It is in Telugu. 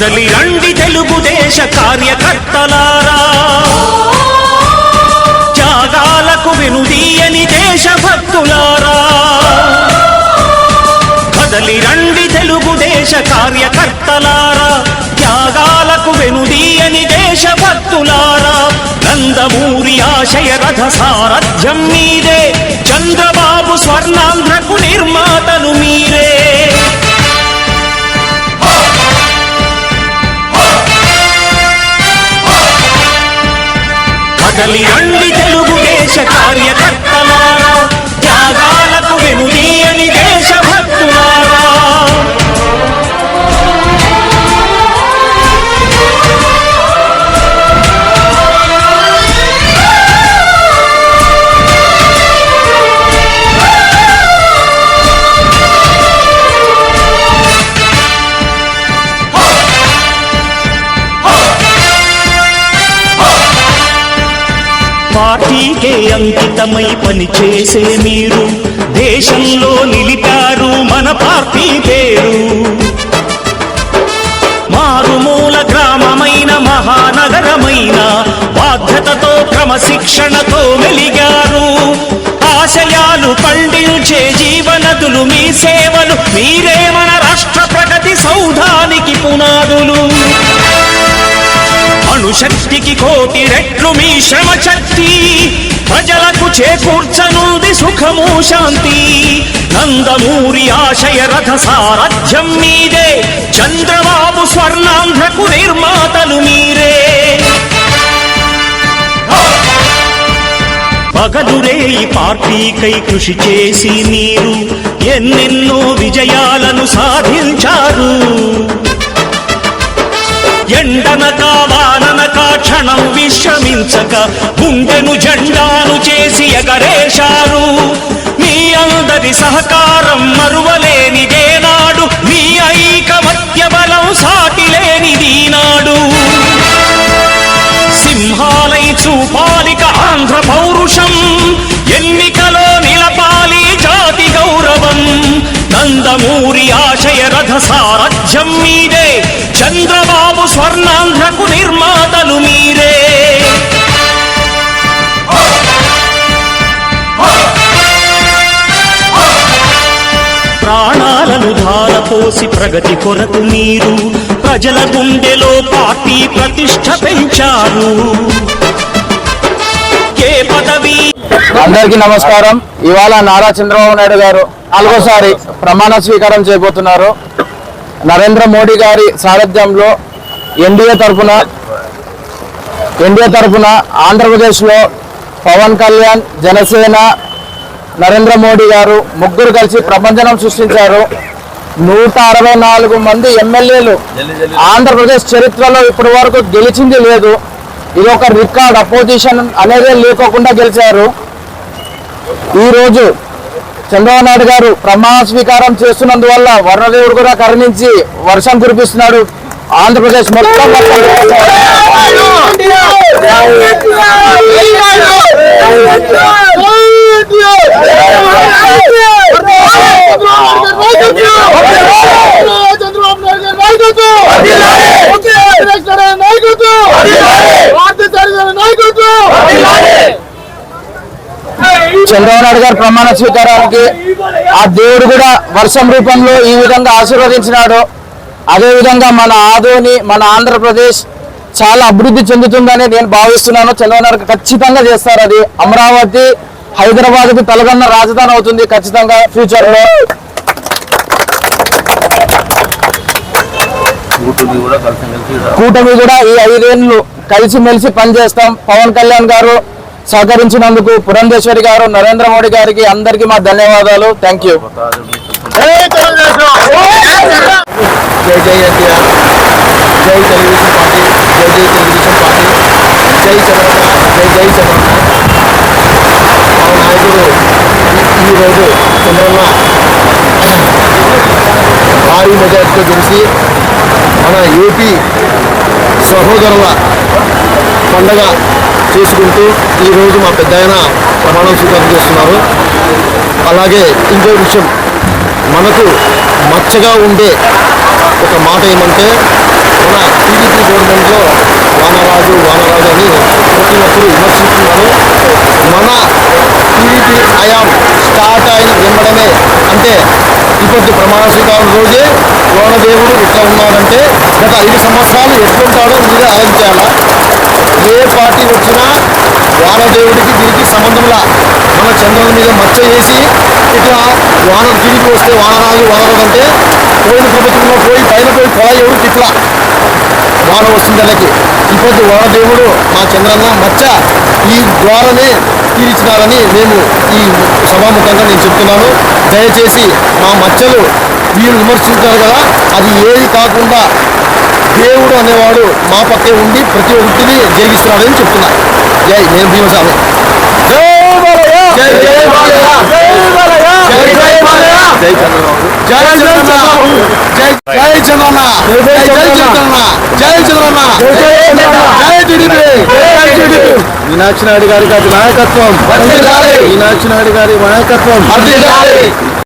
కదలి రండి తెలుగుదేశ కార్యకర్తలారా, త్యాగాలకు వెనుదీయని దేశభక్తులారా. కదలి రండి తెలుగుదేశ కార్యకర్తలారా, త్యాగాలకు వెనుదీయని దేశభక్తులారా. నందమూరి ఆశయ రథ సారథ్యం మీదే, చంద్రబాబు స్వర్ణాంధ్రకు నిర్మాతలు మీరే. కదలి రండి తెలుగుదేశ కార్యకర్తలారా, త్యాగాలకు వెనుదీయని దేశభక్తులారా. పార్టీకే అంకితమై పనిచేసే మీరు దేశంలో నిలిపారు మన పార్టీ పేరు. మారుమూల గ్రామమైన మహానగరమైన బాధ్యతతో క్రమశిక్షణతో మెలిగారు. ఆశయాలు పండించే జీవనదులు మీ సేవలు, మీరే మన రాష్ట్ర ప్రగతి సౌధానికి పునాదులు. అణుశక్తికి కోటి రెట్లు మీ శ్రమ శక్తి, ప్రజలకు చేకూర్చనుంది సుఖము శాంతి. నందమూరి ఆశయ రథ సారథ్యం మీదే, చంద్రబాబు స్వర్ణాంధ్రకు నిర్మాతలు మీరే. పగలురే ఈ పార్టీకై కృషి చేసి మీరు ఎన్నెన్నో విజయాలను సాధించారు. ఎండనక వాననక క్షణం విశ్రమించక గుండెను జెండాను చేసి ఎగరేశారు. మీ అందరి సహకారం మరువలేనిదేనాడు, మీ ఐకమత్య బలం సాటిలేనిదీనాడు. సింహాలై చూపాలిక ఆంధ్ర పౌరుషం, ఎన్నికలో నిలపాలి జాతి గౌరవం. నందమూరి ఆశయ రథ సారథ్యం మీదే, చంద్రబాబు స్వర్ణాంధ్రకు నిర్మాతలు మీరే. ప్రాణాలను ధారపోసి ప్రగతి కొరకు మీరు ప్రజల గుండెలో పార్టీ ప్రతిష్ఠ పెంచారు. ఏ పదవి. అందరికీ నమస్కారం. ఇవాళ నారా చంద్రబాబు నాయుడు గారు 4సారి ప్రమాణ స్వీకారం చేయబోతున్నారు. నరేంద్ర మోడీ గారి సారథ్యంలో ఎన్డీఏ తరఫున ఆంధ్రప్రదేశ్లో పవన్ కళ్యాణ్, జనసేన, నరేంద్ర మోడీ గారు ముగ్గురు కలిసి ప్రపంచం సృష్టించారు. 164 మంది ఎమ్మెల్యేలు ఆంధ్రప్రదేశ్ చరిత్రలో ఇప్పటి వరకు గెలిచింది లేదు. ఇది ఒక రికార్డ్. అపోజిషన్ అనేది లేకోకుండా గెలిచారు. ఈరోజు చంద్రబాబు నాయుడు గారు ప్రమాణ స్వీకారం చేస్తున్నందువల్ల వరుణదేవుడు కూడా కరుణించి వర్షం కురిపిస్తున్నాడు. ఆంధ్రప్రదేశ్ మొత్తం చంద్రబాబు నాయుడు గారు ప్రమాణ స్వీకారానికి ఆ దేవుడు కూడా వర్షం రూపంలో ఈ విధంగా ఆశీర్వదించినాడు. అదేవిధంగా మన ఆదోని, మన ఆంధ్రప్రదేశ్ చాలా అభివృద్ధి చెందుతుందని నేను భావిస్తున్నాను. చంద్రబాబు నాయుడు ఖచ్చితంగా చేస్తారు. అది అమరావతి, హైదరాబాద్కి తలగన్న రాజధాని అవుతుంది ఖచ్చితంగా ఫ్యూచర్లో. కూటమి కూడా ఈ 5 ఏళ్ళు కలిసిమెలిసి పనిచేస్తాం. పవన్ కళ్యాణ్ గారు సహకరించినందుకు పురంధేశ్వరి గారు, నరేంద్ర మోడీ గారికి అందరికీ మా ధన్యవాదాలు. Thank you. జై జై ఎన్టీఆర్, జై తెలుగుదేశం పార్టీ, జై జై తెలుగుదేశం పార్టీ, జై చంద్రబాబు, జై జై చంద్రబాబు. మన నాయకుడు ఈరోజు చంద్రబాబు భారీ మెజార్టీతో గెలిచి మన ఏపీ సహోదరుల పండగ చేసుకుంటూ ఈరోజు మా పెద్ద ఆయన ప్రమాణం స్వీకారం చేస్తున్నారు. అలాగే ఇంకో విషయం, మనకు మచ్చగా ఉండే ఒక మాట ఏమంటే, మన టీడీపీ గవర్నమెంట్లో వానరాజు అని ప్రతి ఒక్కరు విమర్శిస్తున్నారు. మన టీడీపీ హయాం స్టార్ట్ అయిన వెంబడమే, అంటే ఇప్పుడు ప్రమాణ స్వీకారం రోజే వానదేవుడు ఎట్లా ఉన్నాడంటే గత 5 సంవత్సరాలు ఎట్లుంటాడో మీరే ఆలోచించాలా. ఏ పార్టీ వచ్చినా వానదేవుడికి దీనికి సంబంధంలా మన చంద్రుని మీద మచ్చ వేసి ఇట్లా టీడీపీ వస్తే వానరాజు అంటే పోయిన ప్రభుత్వంలో పైన కొల ఎవరు ఇట్లా వాన వస్తుందలకి. ఇప్పుడు వానదేవుడు మా చంద్రన్న మచ్చ ఈ ద్వారానే తీర్చినారని మేము ఈ సభాముఖంగా నేను చెప్తున్నాను. దయచేసి మా మచ్చలు వీళ్ళు విమర్శించారు కదా, అది ఏది కాకుండా దేవుడు అనేవాడు మా పక్కే ఉండి ప్రతి ఒక్కటిని జరిగిస్తున్నాడని చెప్తున్నా. జై నేను భీమస్వామి. మీనాక్షి నాయుడు గారి నాయకత్వం, మీనాక్షి నాయుడు గారి నాయకత్వం.